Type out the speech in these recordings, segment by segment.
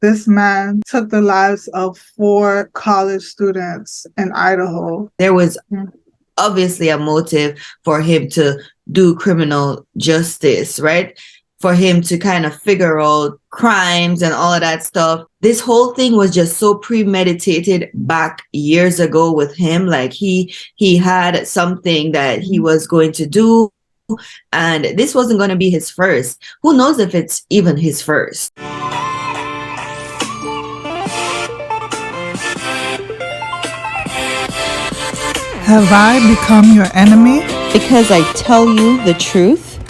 This man took the lives of 4 college students in Idaho. There was obviously a motive for him to do criminal justice, right? For him to kind of figure out crimes and all of that stuff. This whole thing was just so premeditated back years ago with him. Like he had something that he was going to do, and this wasn't going to be his first. Who knows if it's even his first? Have I become your enemy? Because I tell you the truth?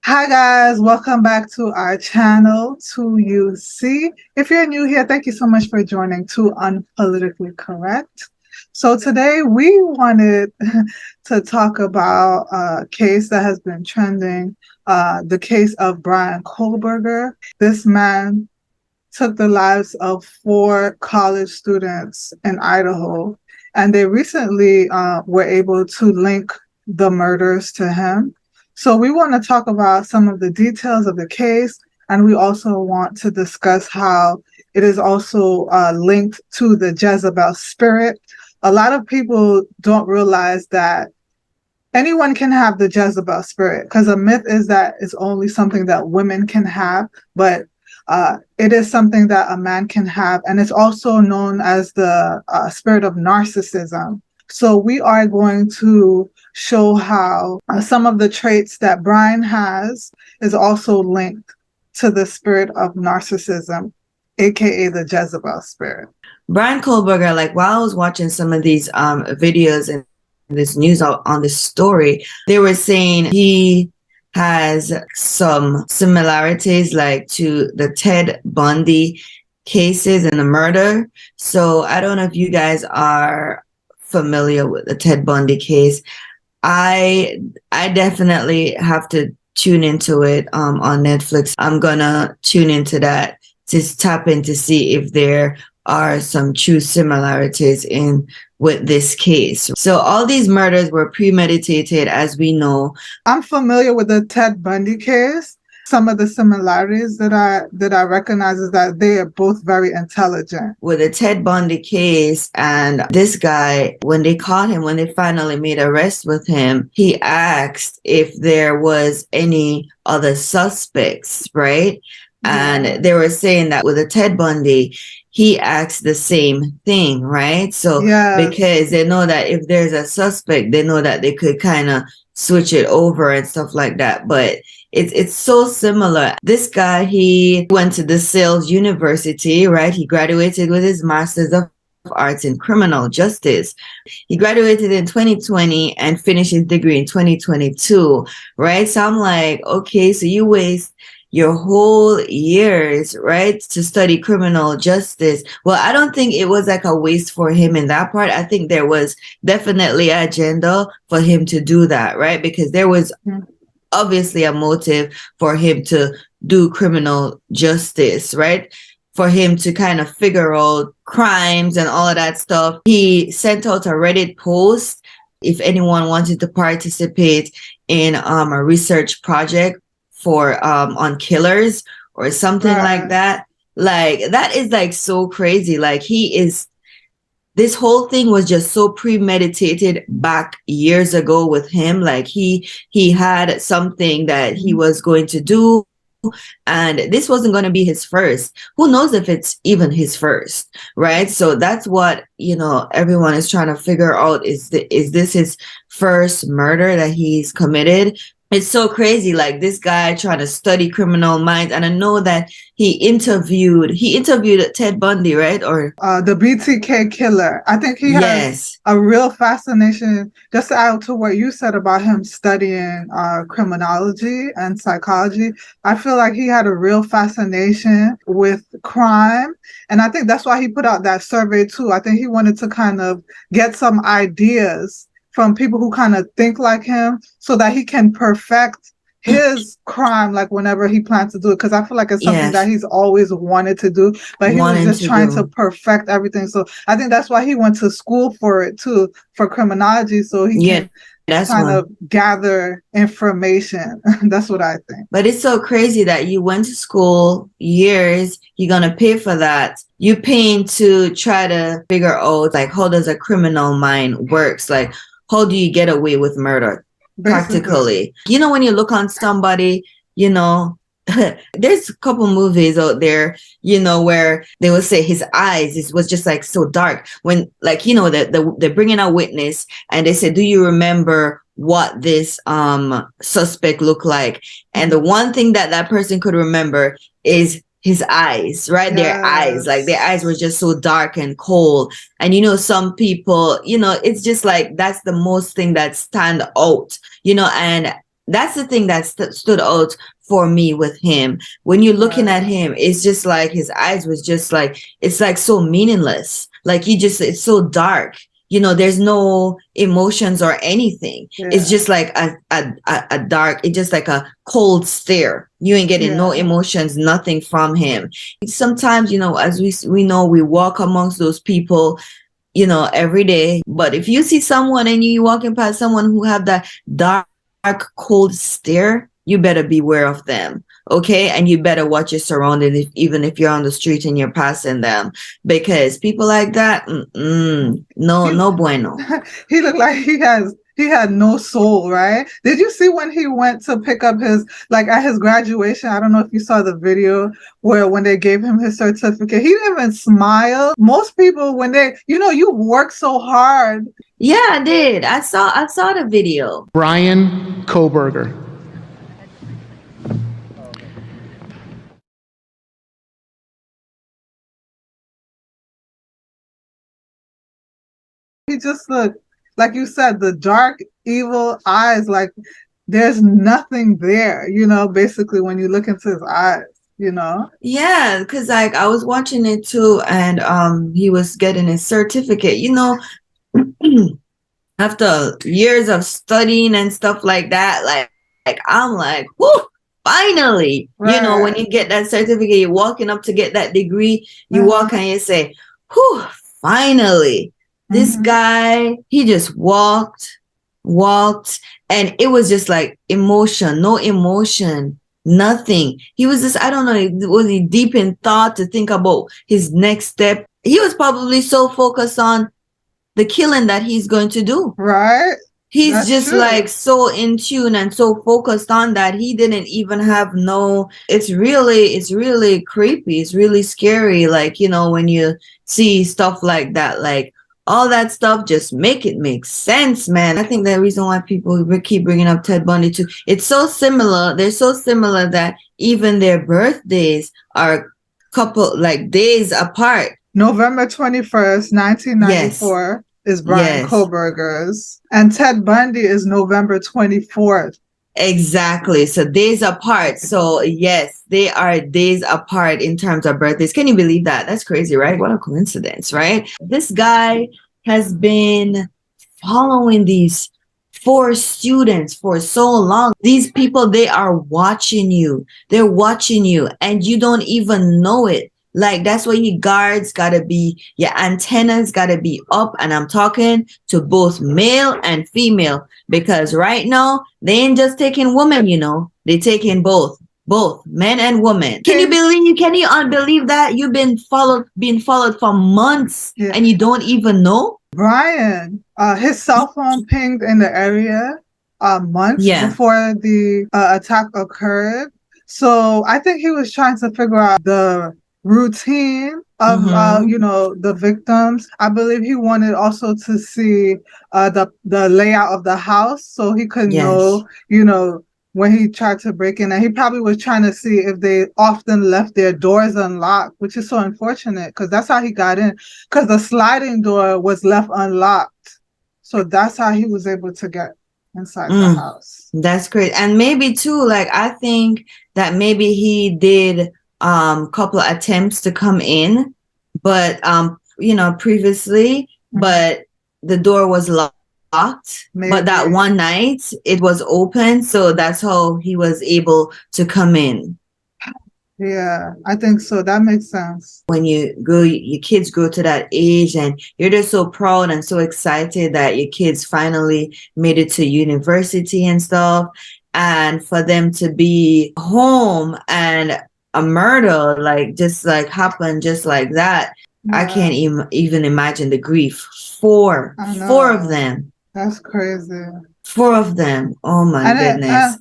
Hi guys, welcome back to our channel, 2UC. If you're new here, thank you so much for joining to Unpolitically Correct. So today we wanted to talk about a case that has been trending, the case of Bryan Kohberger. This man took the lives of 4 college students in Idaho, and they recently were able to link the murders to him. So we want to talk about some of the details of the case, and we also want to discuss how it is also linked to the Jezebel spirit. A lot of people don't realize that anyone can have the Jezebel spirit, because a myth is that it's only something that women can have, but it is something that a man can have, and it's also known as the spirit of narcissism. So we are going to show how some of the traits that Bryan has is also linked to the spirit of narcissism, A.K.A. the Jezebel spirit. Bryan Kohberger, like while I was watching some of these videos and this news on this story, they were saying he has some similarities like to the Ted Bundy cases and the murder. So I don't know if you guys are familiar with the Ted Bundy case. I definitely have to tune into it on Netflix. I'm gonna tune into that to tap in to see if there are some true similarities in with this case. So all these murders were premeditated, as we know. I'm familiar with the Ted Bundy case. Some of the similarities that I recognize is that they are both very intelligent. With the Ted Bundy case and this guy, when they caught him, when they finally made arrest with him, he asked if there was any other suspects, right? Yeah. And they were saying that with the Ted Bundy, he asked the same thing, right? So because they know that if there's a suspect, they know that they could kind of switch it over and stuff like that. But it's so similar. This guy, he went to the Sales University, right? He graduated with his Master's of Arts in Criminal Justice. He graduated in 2020 and finished his degree in 2022, right? So I'm like, okay, so you waste your whole years, right, to study criminal justice. Well, I don't think it was like a waste for him in that part. I think there was definitely an agenda for him to do that, right? Because there was obviously a motive for him to do criminal justice, right? For him to kind of figure out crimes and all of that stuff. He sent out a Reddit post if anyone wanted to participate in a research project for on killers or something like that. Like that is like so crazy. Like this whole thing was just so premeditated back years ago with him. Like he had something that he was going to do, and this wasn't going to be his first. Who knows if it's even his first, right? So that's what, you know, everyone is trying to figure out. Is this his first murder that he's committed? It's so crazy, like this guy trying to study criminal minds. And I know that he interviewed Ted Bundy, right? Or the BTK killer. I think he has a real fascination, just to add to what you said about him studying criminology and psychology. I feel like he had a real fascination with crime. And I think that's why he put out that survey too. I think he wanted to kind of get some ideas from people who kind of think like him so that he can perfect his crime, like whenever he plans to do it. Because I feel like it's something that he's always wanted to do, but he was just trying to perfect everything. So I think that's why he went to school for it too, for criminology, so he can That's trying one. to gather information. That's what I think. But it's so crazy that you went to school years, you're gonna pay for that. You're paying to try to figure out like how does a criminal mind works? Like how do you get away with murder? Basically. Practically. You know, when you look on somebody, you know, there's a couple movies out there, you know, where they will say his eyes was just like so dark when, like, you know, they're bringing a witness and they say, do you remember what this suspect looked like? And the one thing that that person could remember is his eyes, right? Their eyes, like their eyes were just so dark and cold. And, you know, some people, you know, it's just like that's the most thing that stand out, you know, and that's the thing that stood out for me with him. When you're looking at him, it's just like his eyes was just like, it's like so meaningless. Like you just, it's so dark. You know, there's no emotions or anything. Yeah. It's just like a dark, it's just like a cold stare. You ain't getting no emotions, nothing from him. Sometimes, you know, as we know, we walk amongst those people, you know, every day. But if you see someone and you walking past someone who have that dark, cold stare, you better beware of them. Okay. And you better watch your surroundings, even if you're on the street and you're passing them, because people like that, no bueno. He looked like he had no soul, right? Did you see when he went to pick up his, like at his graduation? I don't know if you saw the video where when they gave him his certificate, he didn't even smile. Most people, when they, you know, you work so hard. Yeah, I did. I saw the video. Bryan Kohberger. He just looked, like you said, the dark, evil eyes, like there's nothing there, you know, basically when you look into his eyes, you know? Yeah, because like I was watching it too, and he was getting his certificate, you know, after years of studying and stuff like that, like I'm like, whoo, finally, you know, when you get that certificate, you're walking up to get that degree, you walk and you say, whoo, finally. This guy, he just walked, and it was just like emotion, no emotion, nothing. He was just, I don't know, was he deep in thought to think about his next step? He was probably so focused on the killing that he's going to do. Right. He's That's just true. Like so in tune and so focused on that he didn't even have no, it's really creepy. It's really scary. Like, you know, when you see stuff like that, like all that stuff, just make it make sense, man. I think the reason why people keep bringing up Ted Bundy too, it's so similar. They're so similar that even their birthdays are couple like days apart. November 21st, 1994 is Bryan Kohberger's, and Ted Bundy is November 24th. Exactly. So days apart. So yes, they are days apart in terms of birthdays. Can you believe that? That's crazy, right? What a coincidence, right? This guy has been following these 4 students for so long. These people, they are watching you. They're watching you and you don't even know it. Like, that's why your guards gotta be, your antennas gotta be up. And I'm talking to both male and female, because right now they ain't just taking women, you know, they taking both men and women. Can you unbelieve that you've been followed for months and you don't even know? Bryan, his cell phone pinged in the area months before the attack occurred. So I think he was trying to figure out the routine of you know, the victims. I believe he wanted also to see the layout of the house so he could know, you know, when he tried to break in. And he probably was trying to see if they often left their doors unlocked, which is so unfortunate because that's how he got in, because the sliding door was left unlocked. So that's how he was able to get inside the house. That's great. And maybe too, like, I think that maybe he did couple of attempts to come in, but you know, previously, but the door was locked. Maybe. But that one night it was open, so that's how he was able to come in. Yeah, I think so. That makes sense. When your kids grow to that age and you're just so proud and so excited that your kids finally made it to university and stuff, and for them to be home and a murder like just like happened just like that, I Yeah, can't even imagine the grief. Four I four of know. them. That's crazy. Four of them. Oh my And it, goodness.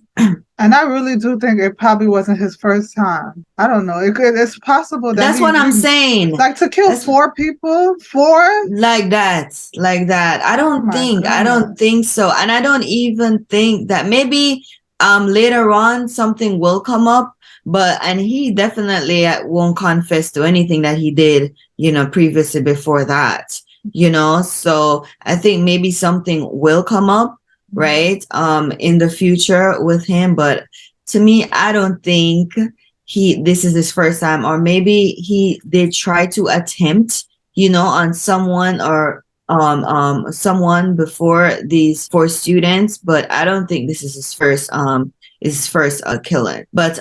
and I really do think it probably wasn't his first time. I don't know. It's possible that That's what I'm he saying. like to kill That's four people. Four? like that. I Oh don't my think I don't goodness. think so. And I don't even think that maybe later on something will come up, but and he definitely won't confess to anything that he did, previously before that. So I think maybe something will come up, right? In the future with him, but to me, I don't think this is his first time, or maybe he did try to attempt, on someone or someone before these four students, but I don't think this is his first killing. But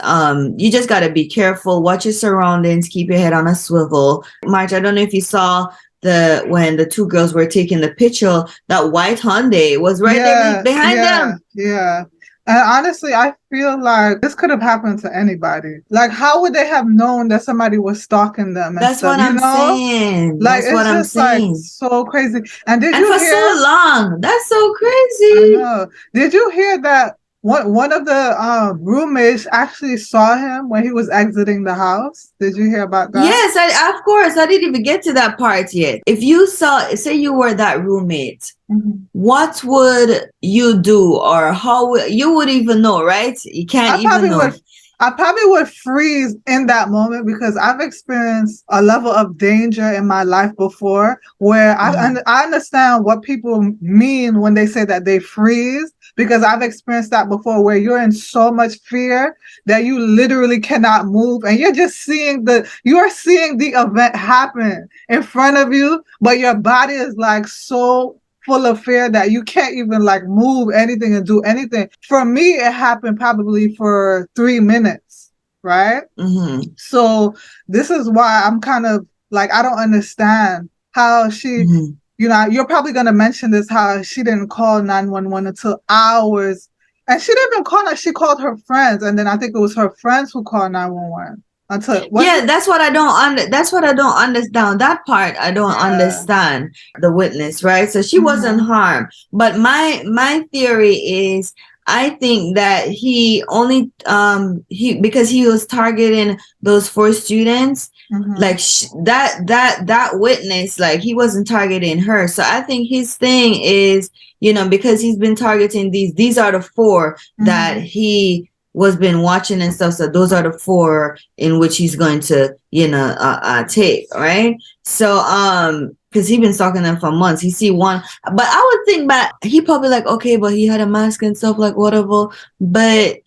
you just got to be careful, watch your surroundings, keep your head on a swivel. Marge, I don't know if you saw when the two girls were taking the picture, that white Hyundai was right there Yeah, behind yeah, them. yeah. And honestly, I feel like this could have happened to anybody. Like, how would they have known that somebody was stalking them and That's stuff? what I'm saying. Like, That's what it's I'm just like saying. so crazy. And did And you for so hear? long, that's so I crazy. know. Did you hear that one of the roommates actually saw him when he was exiting the house? Did you hear about that? Yes, of course. I didn't even get to that part yet. If you say you were that roommate, Mhm. what would you do, or you would even know, right? You can't I even probably would know. I probably would freeze in that moment because I've experienced a level of danger in my life before where Mhm. I understand what people mean when they say that they freeze because I've experienced that before where you're in so much fear that you literally cannot move and you're seeing the event happen in front of you, but your body is like so full of fear that you can't even like move anything and do anything. For me, it happened probably for 3 minutes, right? Mhm. So this is why I'm kind of like, I don't understand how Mhm. you're probably going to mention this, how she didn't call 911 until hours. And she didn't even call her, she called her friends. And then I think it was her friends who called 911 until, was Yeah, it? that's what I don't understand. That part I don't Yeah. understand. The witness, right? So she wasn't Mhm. harmed. But my theory is, I think that he only because he was targeting those four students, Mhm. like that witness, like he wasn't targeting her. So I think his thing is, because he's been targeting these are the four that Mhm. he was been watching and stuff. So those are the four in which he's going to, take, right? So, because he's been stalking them for months. He see one, but I would think that he probably like, okay, but he had a mask and stuff, like whatever. But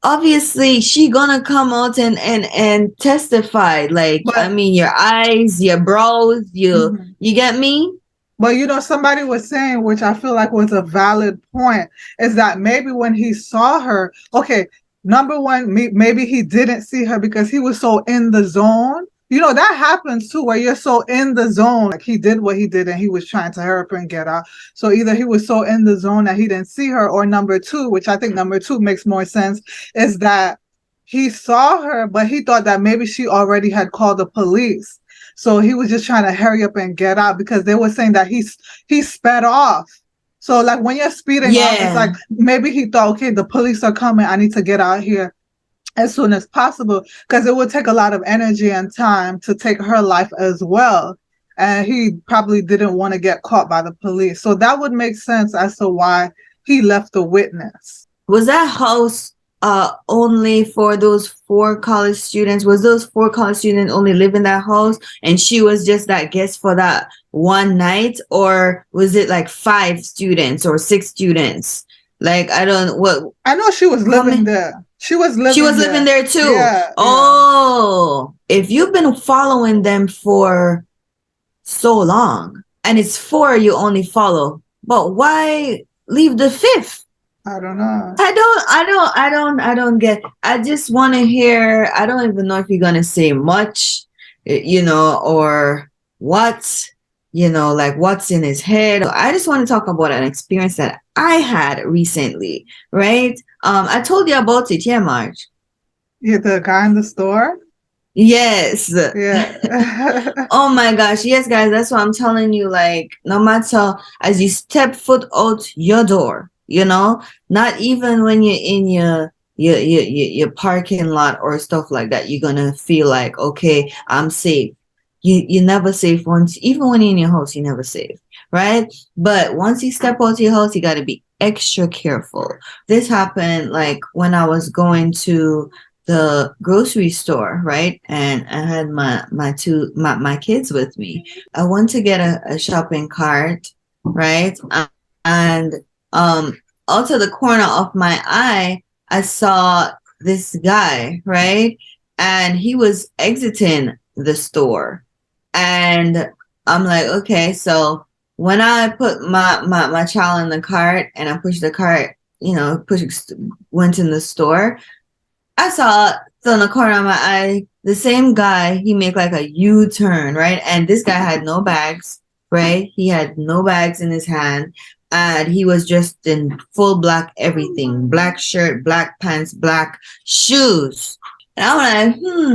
obviously, she gonna come out and testify. Like, I But mean, your eyes, your brows, mhm. you get me? But somebody was saying, which I feel like was a valid point, is that maybe when he saw her, okay, number one, maybe he didn't see her because he was so in the zone. That happens too, where you're so in the zone. Like he did what he did and he was trying to hurry up and get out. So either he was so in the zone that he didn't see her, or number two, which I think number two makes more sense, is that he saw her, but he thought that maybe she already had called the police. So he was just trying to hurry up and get out because they were saying that he sped off. So like when you're speeding off, it's Yeah. like maybe he thought, okay, the police are coming. I need to get out here as soon as possible because it would take a lot of energy and time to take her life as well. And he probably didn't want to get caught by the police. So that would make sense as to why he left the witness. Was that house only for those four college students? Was those four college students only live in that house and she was just that guest for that one night? Or was it like 5 students or 6 students? Like, I don't what I know she was how living many there. She was she was living living there. there too. Yeah, yeah. Oh, if you've been following them for so long and it's four you only follow, but why leave the fifth? I don't know. I don't get. I just want to hear. I don't even know if you're gonna say much, or what, like what's in his head. I just want to talk about an experience that I had recently, right? I told you about it, yeah, Marge. Yeah, the guy in the store. Yes. Yeah. Oh my gosh, yes, guys. That's what I'm telling you. Like, no matter as you step foot out your door, not even when you're in your parking lot or stuff like that, you're gonna feel like, okay, I'm safe. You're never safe once, even when you're in your house, you're never safe, right? But once you step out your house, you got to be extra careful. This happened like when I was going to the grocery store, right? And I had my kids with me. I went to get a shopping cart, right? And out of the corner of my eye, I saw this guy, right? And he was exiting the store. And I'm like, okay, so when I put my child in the cart and I pushed the cart, went in the store, I saw on the corner of my eye, the same guy, he make like a U-turn, right? And this guy had no bags, right? He had no bags in his hand. And he was just in full black everything, black shirt, black pants, black shoes. And I'm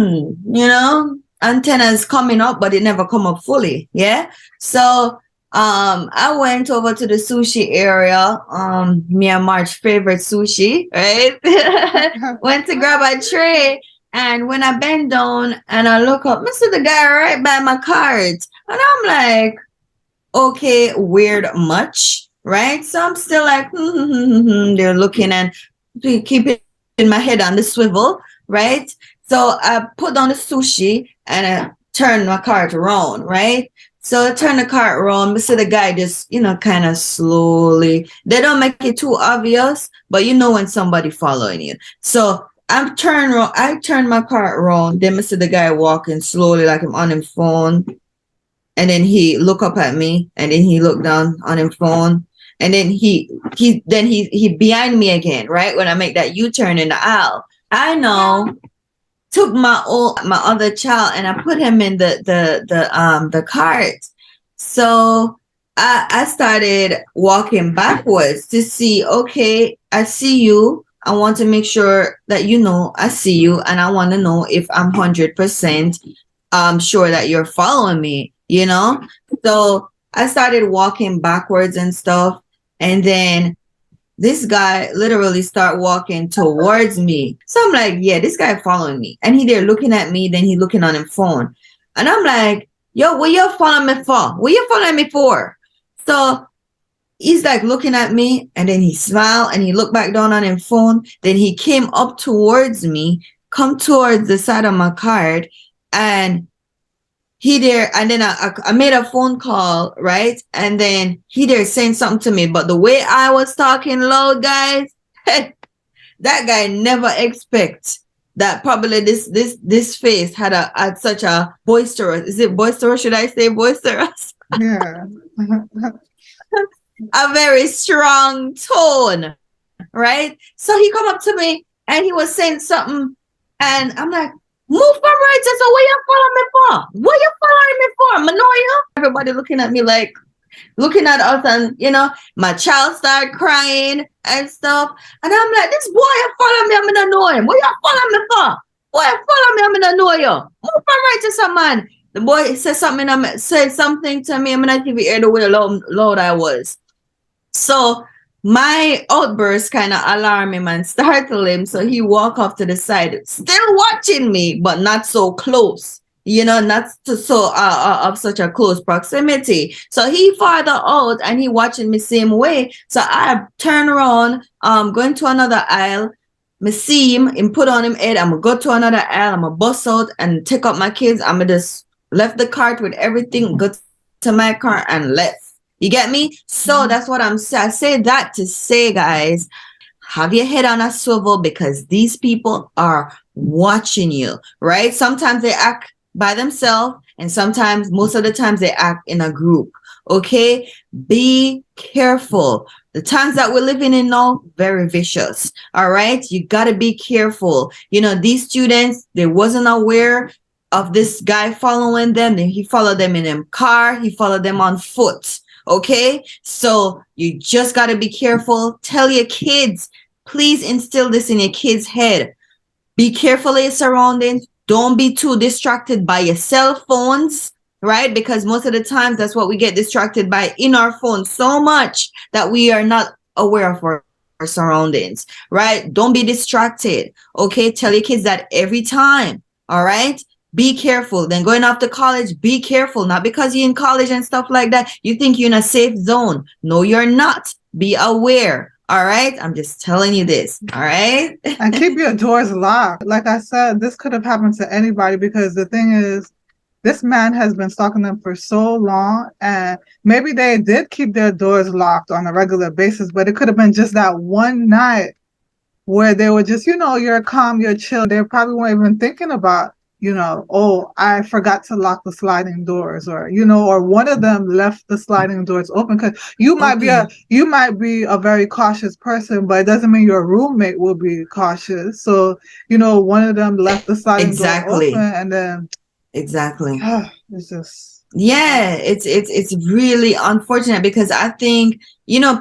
like, antennas coming up, but it never come up fully. Yeah. So I went over to the sushi area, me and Marge's favorite sushi, right? Went to grab a tray, and when I bend down and I look up, I see the guy right by my cart. And I'm like, okay, weird much, right? So I'm still like, they're looking and keeping my head on the swivel, right? So I put down the sushi and I turned my cart around, right? So I turn the cart around, but see the guy just, kind of slowly. They don't make it too obvious, but you know when somebody following you. So I turn my cart around, then I see the guy walking slowly like I'm on his phone. And then he look up at me, and then he look down on his phone. And then he behind me again, right? When I make that U-turn in the aisle. I know. Took my other child and I put him in the cart. So I started walking backwards to see, okay, I see you. I want to make sure that I see you, and I want to know if I'm 100% sure that you're following me, So I started walking backwards and stuff, and then this guy literally start walking towards me. So I'm like, yeah, this guy following me. And he there looking at me, then he looking on his phone. And I'm like, yo, what you following me for? What you following me for? So he's like looking at me, and then he smiled and he looked back down on his phone. Then he came up towards me, come towards the side of my cart, and he there, and then I made a phone call, right? And then he there saying something to me, but the way I was talking loud, guys, that guy never expect that probably this face had such a boisterous. Is it boisterous? Should I say boisterous? Yeah. A very strong tone, right? So he come up to me and he was saying something, and I'm like, move from right to, so what you following me for? What you following me for? Manoia? Everybody looking at me like, looking at us, and my child started crying and stuff. And I'm like, this boy you follow me, I'm gonna know him. What you following me for? Boy, you follow me, I'm gonna know you. Move from right to some man. The boy said something to me. I'm not even hear the way loud I was. So my outburst kind of alarmed him and startled him. So he walked off to the side, still watching me, but not so close, not of such a close proximity. So he farther out and he watching me same way. So I turn around, going to another aisle. Me see him put on him head. I'm gonna go to another aisle. I'm gonna bust out and take up my kids. I'm gonna just left the cart with everything, go to my car and left. You get me? So that's what I say that to say, guys, have your head on a swivel, because these people are watching you, right? Sometimes they act by themselves, and sometimes, most of the times, they act in a group. Okay, be careful. The times that we're living in now, very vicious. All right, you got to be careful. You know, these students, they wasn't aware of this guy following them. He followed them in a car. He followed them on foot. Okay, so you just got to be careful. Tell your kids, please instill this in your kids' head. Be careful of your surroundings. Don't be too distracted by your cell phones, right? Because most of the times that's what we get distracted by in our phones so much that we are not aware of our surroundings, right? Don't be distracted. Okay. Tell your kids that every time. All right. Be careful. Then going off to college, be careful. Not because you're in college and stuff like that, you think you're in a safe zone. No, you're not. Be aware. All right. I'm just telling you this. All right. And keep your doors locked. Like I said, this could have happened to anybody, because the thing is, this man has been stalking them for so long, and maybe they did keep their doors locked on a regular basis, but it could have been just that one night where they were just, you're calm, you're chill. They probably weren't even thinking about, oh, I forgot to lock the sliding doors, or, or one of them left the sliding doors open, because you might be a very cautious person, but it doesn't mean your roommate will be cautious. So, one of them left the sliding door open, and then exactly. It's just, it's really unfortunate, because I think,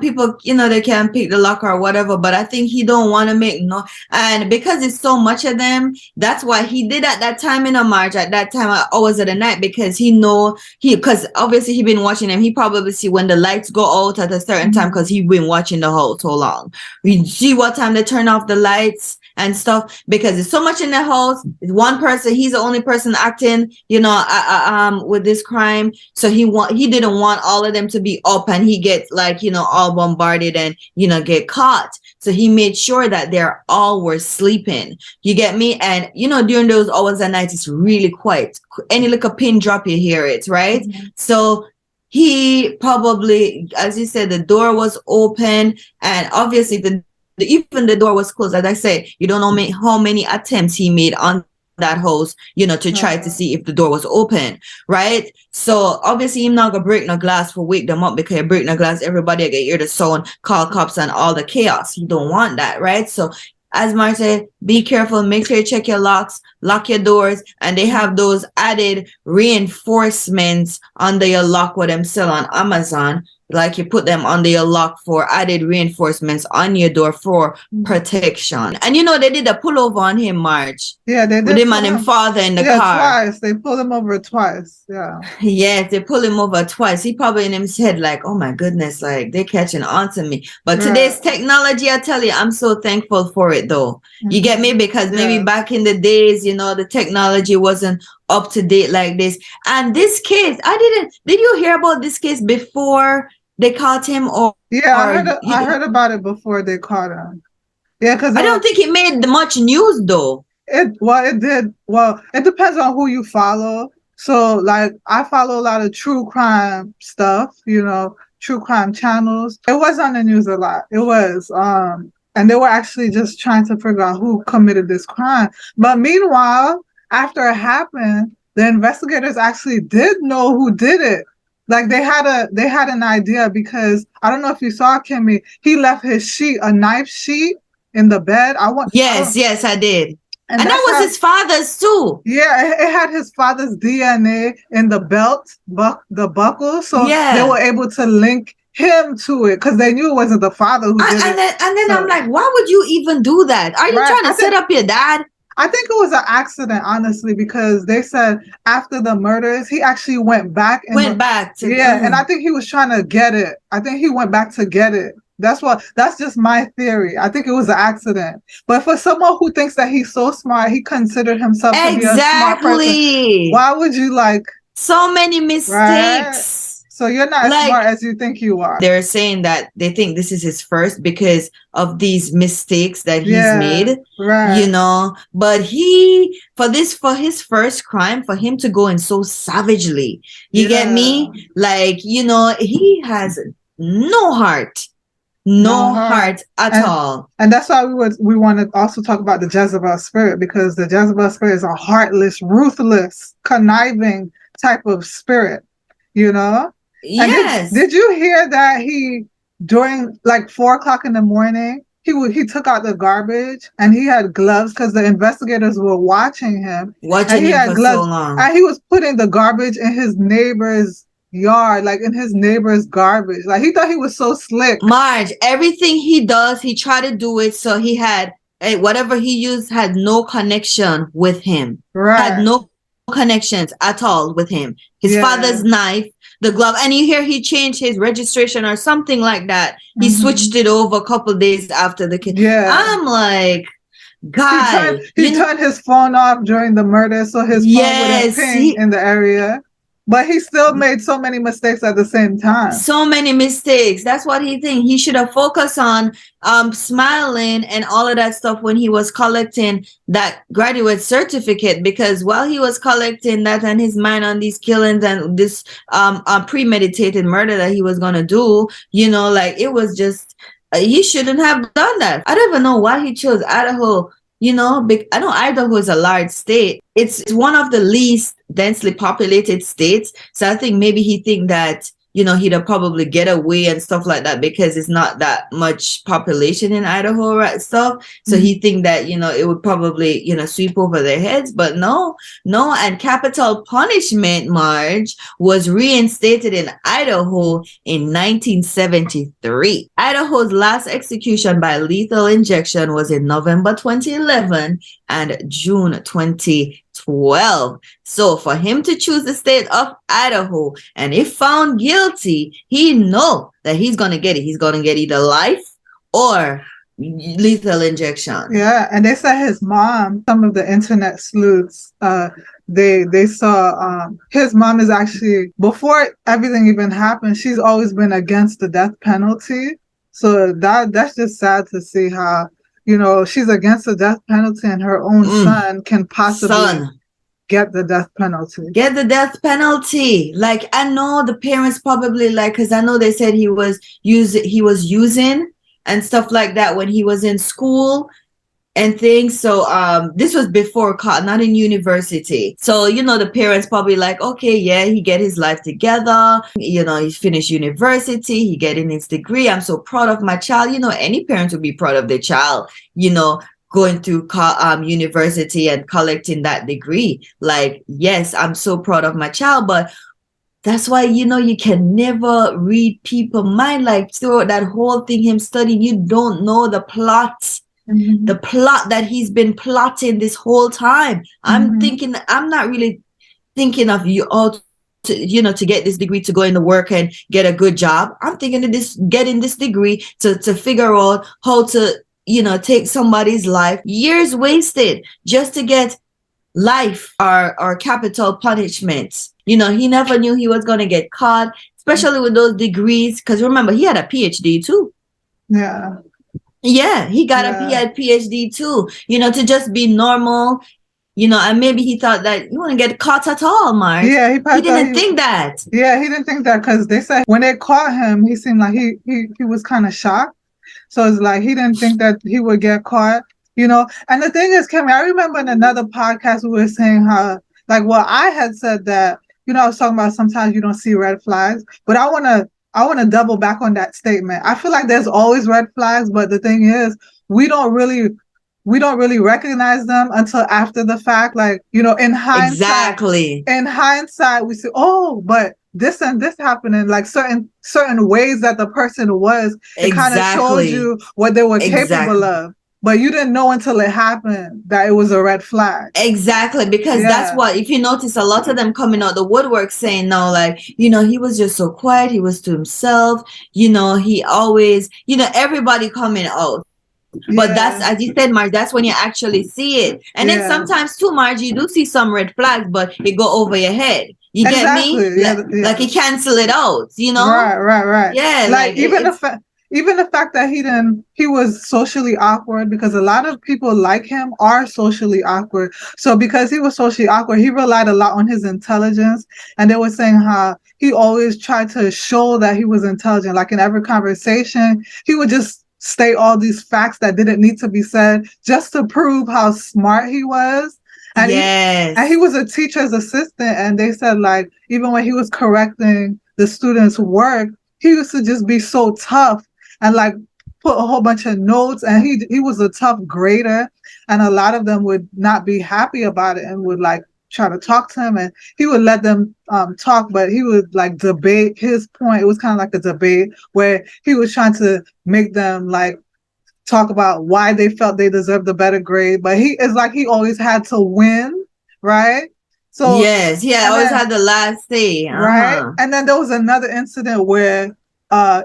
people, they can pick the lock or whatever, but I think he don't want to make no, and because it's so much of them, that's why he did at that time in a March, at that time at hours of the night, because because obviously he been watching them. He probably see when the lights go out at a certain time, because he been watching the house so long. We see what time they turn off the lights and stuff, because there's so much in the house. One person, he's the only person acting, with this crime. So he didn't want all of them to be up, and he gets all bombarded and get caught. So he made sure that they're all were sleeping. You get me? And during those hours at night, it's really quiet. Any little pin drop, you hear it, right? Mm-hmm. So he probably, as you said, the door was open, and obviously even the door was closed. As I say, you don't know how many attempts he made on that house, to try to see if the door was open, right? So obviously he's not gonna break no glass for wake them up, because you break no glass, everybody get hear the sound, call cops and all the chaos. You don't want that, right? So as Marge said, be careful, make sure you check your locks, lock your doors, and they have those added reinforcements under your lock what them sell on Amazon. Like you put them under your lock for added reinforcements on your door for protection. And they did a pullover on him, Marge. Yeah, they did. With him and his father in the car. Twice. They pulled him over twice. Yeah. Yes, they pulled him over twice. He probably in his head like, oh my goodness, like they're catching on to me. But today's technology, I tell you, I'm so thankful for it though. Mm-hmm. You get me? Because maybe back in the days, the technology wasn't up to date like this. And this case, did you hear about this case before they caught him? I heard about it before they caught him. Yeah, because I don't think it made much news though. It did. Well, it depends on who you follow. So, like, I follow a lot of true crime stuff, true crime channels. It was on the news a lot. It was, and they were actually just trying to figure out who committed this crime. But meanwhile, after it happened, the investigators actually did know who did it. Like they had an idea, because I don't know if you saw Kimmy. He left his sheet, a knife sheet, in the bed. Yes, I did. And that was his father's too. Yeah, it had his father's DNA in the belt, the buckle. So they were able to link him to it, because they knew it wasn't the father who did it. And then I'm like, why would you even do that? Are you trying to set up your dad? I think it was an accident, honestly, because they said after the murders, he actually went back. And I think he was trying to get it. I think he went back to get it. That's just my theory. I think it was an accident. But for someone who thinks that he's so smart, he considered himself to be a smart person. Why would you so many mistakes? Right? So you're not as smart as you think you are. They're saying that they think this is his first because of these mistakes that he's made, right. But for his first crime, for him to go in so savagely, you get me? Like, he has no heart. No heart at all. And that's why we want to also talk about the Jezebel spirit, because the Jezebel spirit is a heartless, ruthless, conniving type of spirit, you know? Yes. And did you hear that he, during like 4 o'clock in the morning, he took out the garbage and he had gloves because the investigators were watching him. Watching him for so long. And he was putting the garbage in his neighbor's yard, like in his neighbor's garbage. Like he thought he was so slick. Marge, everything he does, he tried to do it so he had whatever he used had no connection with him. Right. Had no connections at all with him. His father's knife, the glove, and you hear he changed his registration or something like that. He switched it over a couple of days after the kid. Yeah. I'm like, God. He turned his phone off during the murder so his phone wouldn't ping in the area. But he still made so many mistakes at the same time. So many mistakes. That's what he thinks. He should have focused on smiling and all of that stuff when he was collecting that graduate certificate, because while he was collecting that and his mind on these killings and this premeditated murder that he was going to do, you know, like it was just, he shouldn't have done that. I don't even know why he chose Idaho. You know, I know Idaho is a large state. It's one of the least densely populated states. So I think maybe he think that, you know, he'd probably get away and stuff like that because it's not that much population in Idaho, right? Stuff. So he think that, you know, it would probably, you know, sweep over their heads. But no. And capital punishment, Marge, was reinstated in Idaho in 1973. Idaho's last execution by lethal injection was in November 2011 and June 2012. So for him to choose the state of Idaho, and if found guilty, he know that he's going to get it. He's going to get either life or lethal injection. Yeah, and they said his mom, some of the internet sleuths, they saw his mom is actually, before everything even happened, she's always been against the death penalty. So that's just sad to see how, you know, she's against the death penalty and her own son can possibly get the death penalty. Get the death penalty. Like, I know the parents probably like, because I know they said he was using and stuff like that when he was in school and things. So this was before college, not in university. So, you know, the parents probably like, okay, yeah, he get his life together. You know, he finished university, he getting his degree. I'm so proud of my child. You know, any parent would be proud of their child, you know, going through university and collecting that degree. Like, yes, I'm so proud of my child, but that's why, you know, you can never read people's mind. Like, throughout that whole thing, him studying, you don't know the plot. The plot that he's been plotting this whole time. I'm not really thinking of you all to, you know, to get this degree to go into work and get a good job. I'm thinking of getting this degree to figure out how to, you know, take somebody's life. Years wasted just to get life or capital punishments. You know, he never knew he was going to get caught, especially with those degrees. Because remember, he had a PhD too. Yeah, he got a PhD too, you know, to just be normal, you know, and maybe he thought that you wouldn't get caught at all, Marge. Yeah, he didn't think that. Yeah, he didn't think that because they said when they caught him, he seemed like he was kind of shocked. So it's like he didn't think that he would get caught, you know. And the thing is, Kimmy, I remember in another podcast we were saying how, like, well, I had said that, you know, I was talking about sometimes you don't see red flags, but I want to double back on that statement. I feel like there's always red flags, but the thing is, we don't really recognize them until after the fact. Like, you know, in hindsight, we say, oh, but this and this happened, and like certain ways that the person was, it kind of showed you what they were capable of. But you didn't know until it happened that it was a red flag. Exactly, because that's what, if you notice, a lot of them coming out the woodwork saying, no, like, you know, he was just so quiet. He was to himself. You know, he always, you know, everybody coming out. But that's, as you said, Marge, that's when you actually see it. And then sometimes too, Marge, you do see some red flags, but it go over your head. You get me? Like you cancel it out, you know? Right. Yeah. Like even the fact, even the fact that he was socially awkward, because a lot of people like him are socially awkward. So because he was socially awkward, he relied a lot on his intelligence. And they were saying how he always tried to show that he was intelligent. Like in every conversation, he would just state all these facts that didn't need to be said just to prove how smart he was. And he was a teacher's assistant, and they said, like, even when he was correcting the students' work, he used to just be so tough and like put a whole bunch of notes, and he was a tough grader, and a lot of them would not be happy about it and would like try to talk to him, and he would let them talk, but he would like debate his point. It was kind of like a debate where he was trying to make them like talk about why they felt they deserved a better grade, but it's like he always had to win, right? So yes, yeah, always had the last say, right? And then there was another incident where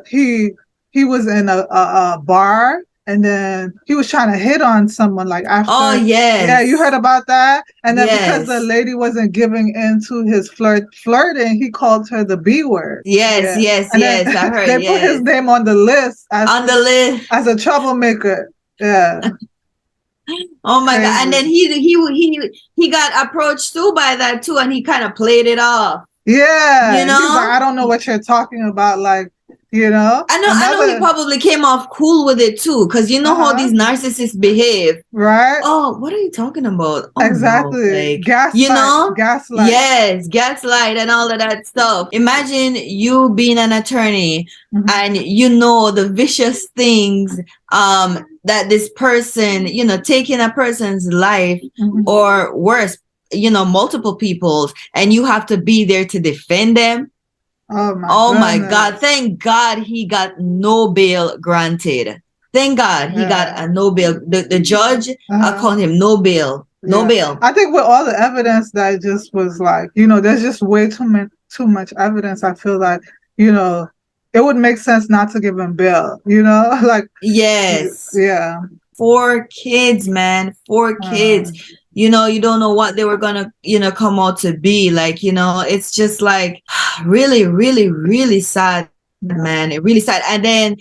he was in a bar, and then he was trying to hit on someone like after. Oh yes, yeah, you heard about that? And then because Yes. the lady wasn't giving in to his flirting, he called her the B word. yes, Yeah. yes, And yes. then I heard. they put his Yes, name on the list on the list. as a troublemaker. Yeah. Oh my God! And then Crazy. he got approached too by that too, and he kind of played it off. Yeah. You He's like, I know, don't know what you're talking about. Like, you know, I know he probably came off cool with it too, because you know how Uh-huh. these narcissists behave. right? Oh, what are you talking about? Oh no, Exactly. like Gaslight. you know, Gaslight. yes, gaslight and all of that stuff. Imagine you being an attorney Mhm. and you know the vicious things that this person, you know, taking a person's life Mhm. or worse, you know, multiple people's, and you have to be there to defend them. Oh My goodness. God. Thank God he got no bail granted. Thank God he got a no bail. The judge called him no bail. No Yeah. bail. I think with all the evidence that just was like, there's just way too much evidence. I feel like, it would make sense not to give him bail, like, Yes. yeah. 4 kids, man. 4 kids. You know, you don't know what they were gonna, come out to be. Like, it's just like really, really, really sad, man. It really sad. And then,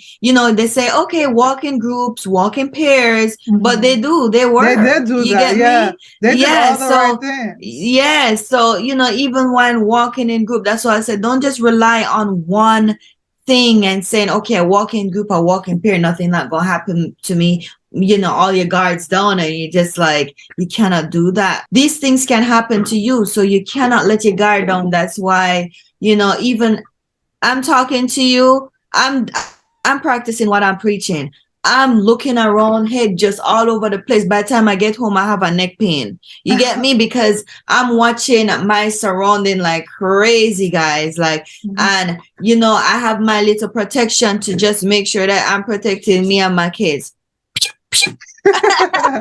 they say, okay, walk in groups, walk in pairs, but they do. They were. They did do You that. get Yeah. me? They did Yeah. all the So right things. yeah. So, even when walking in group, that's why I said don't just rely on one thing and saying, okay, I walk in group, I walk in pair, nothing not gonna happen to me. All your guards down, and you just like, you cannot do that. These things can happen to you, so you cannot let your guard down. That's why, even I'm talking to you, I'm practicing what I'm preaching. I'm looking around, head just all over the place. By the time I get home, I have a neck pain. You get me? Because I'm watching my surrounding like crazy, guys. Like, and I have my little protection to just make sure that I'm protecting me and my kids.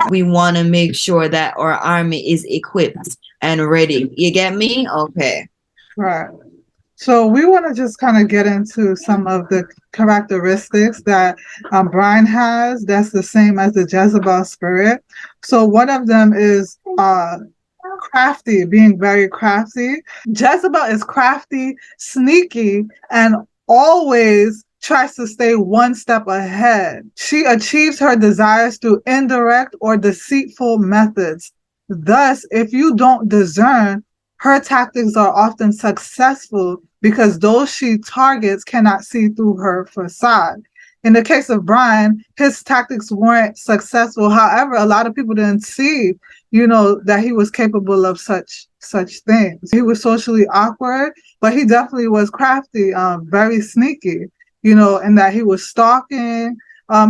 We want to make sure that our army is equipped and ready. You get me? Okay. Right. So we want to just kind of get into some of the characteristics that Bryan has that's the same as the Jezebel spirit. So one of them is crafty, being very crafty. Jezebel is crafty, sneaky, and always tries to stay one step ahead. She achieves her desires through indirect or deceitful methods. Thus, if you don't discern, her tactics are often successful because those she targets cannot see through her facade. In the case of Bryan, his tactics weren't successful. However, a lot of people didn't see, that he was capable of such things. He was socially awkward, but he definitely was crafty, very sneaky, and that he was stalking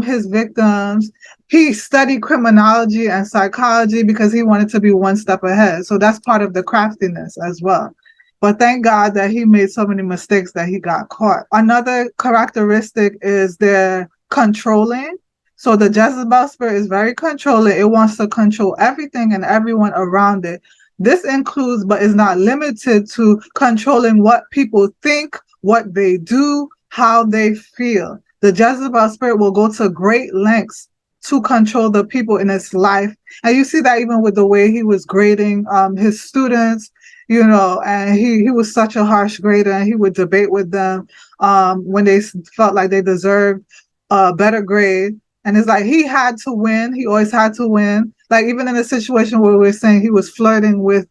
his victims. He studied criminology and psychology because he wanted to be one step ahead. So that's part of the craftiness as well. But thank God that he made so many mistakes that he got caught. Another characteristic is their controlling. So the Jezebel spirit is very controlling. It wants to control everything and everyone around it. This includes, but is not limited to, controlling what people think, what they do, how they feel. The Jezebel spirit will go to great lengths to control the people in his life. And you see that even with the way he was grading his students, and he was such a harsh grader, and he would debate with them when they felt like they deserved a better grade. And it's like he had to win. He always had to win. Like even in a situation where we're saying he was flirting with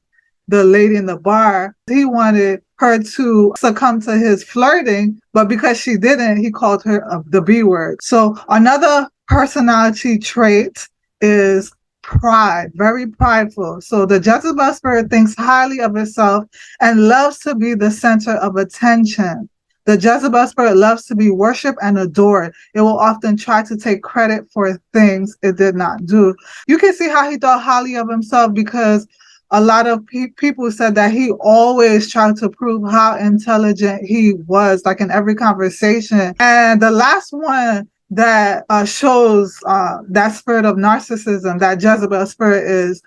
the lady in the bar, he wanted her to succumb to his flirting, but because she didn't, he called her the B word. So another personality trait is pride, very prideful. So the Jezebel spirit thinks highly of itself and loves to be the center of attention. The Jezebel spirit loves to be worshipped and adored. It will often try to take credit for things it did not do. You can see how he thought highly of himself because a lot of people said that he always tried to prove how intelligent he was, like in every conversation. And the last one that shows that spirit of narcissism, that Jezebel spirit, is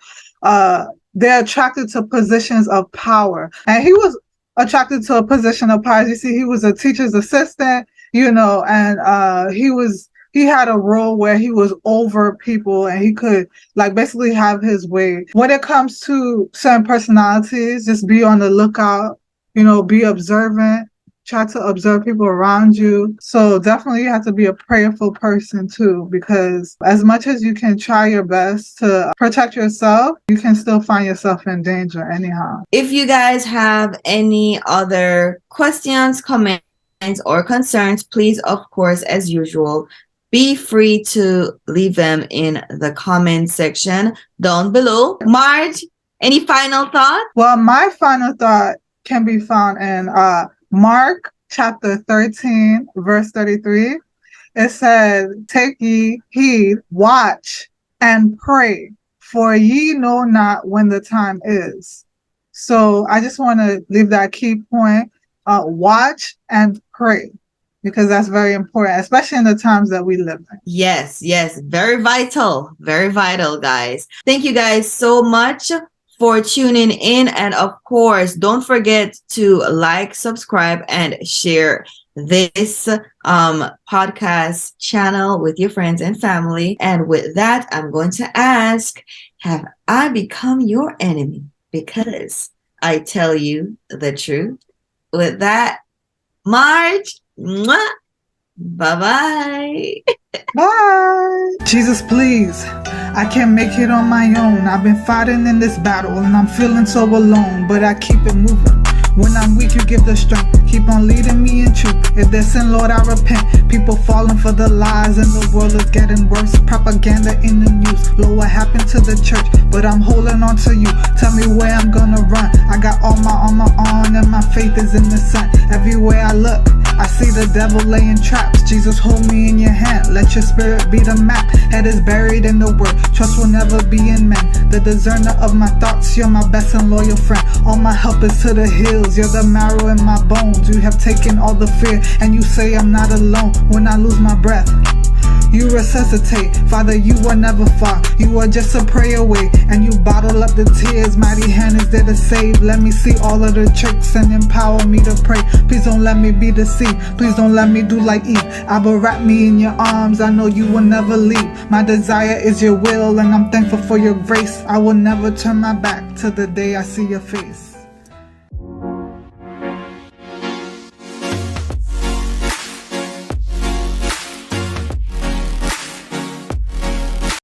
they're attracted to positions of power. And he was attracted to a position of power. You see, he was a teacher's assistant, and he had a role where he was over people and he could like basically have his way. When it comes to certain personalities, just be on the lookout, be observant, try to observe people around you. So definitely you have to be a prayerful person too, because as much as you can try your best to protect yourself, you can still find yourself in danger anyhow. If you guys have any other questions, comments, or concerns, please, of course, as usual, be free to leave them in the comment section down below. Marge, any final thoughts? Well, my final thought can be found in Mark chapter 13, verse 33. It says, "Take ye heed, watch, and pray, for ye know not when the time is." So I just want to leave that key point, watch and pray, because that's very important, especially in the times that we live in. Yes, very vital, guys. Thank you guys so much for tuning in, and of course, don't forget to like, subscribe, and share this podcast channel with your friends and family. And with that, I'm going to ask, have I become your enemy because I tell you the truth? With that, Marge, mwah, bye-bye. Bye. Jesus, please. I can't make it on my own. I've been fighting in this battle and I'm feeling so alone, but I keep it moving. When I'm weak, you give the strength. Keep on leading me in truth. If there's sin, Lord, I repent. People falling for the lies and the world is getting worse. Propaganda in the news. Lord, what happened to the church? But I'm holding on to you. Tell me where I'm gonna run. I got all my armor on and my faith is in the sun. Everywhere I look, I see the devil laying traps. Jesus, hold me in your hand. Let your spirit be the map. Head is buried in the word. Trust will never be in men. The discerner of my thoughts. You're my best and loyal friend. All my help is to the hills. You're the marrow in my bones. You have taken all the fear. And you say I'm not alone when I lose my breath. You resuscitate. Father, you are never far. You are just a prayer away. And you bottle up the tears. Mighty hand is there to save. Let me see all of the tricks and empower me to pray. Please don't let me be deceived. Please don't let me do like Eve. Abba, wrap me in your arms. I know you will never leave. My desire is your will and I'm thankful for your grace. I will never turn my back till the day I see your face.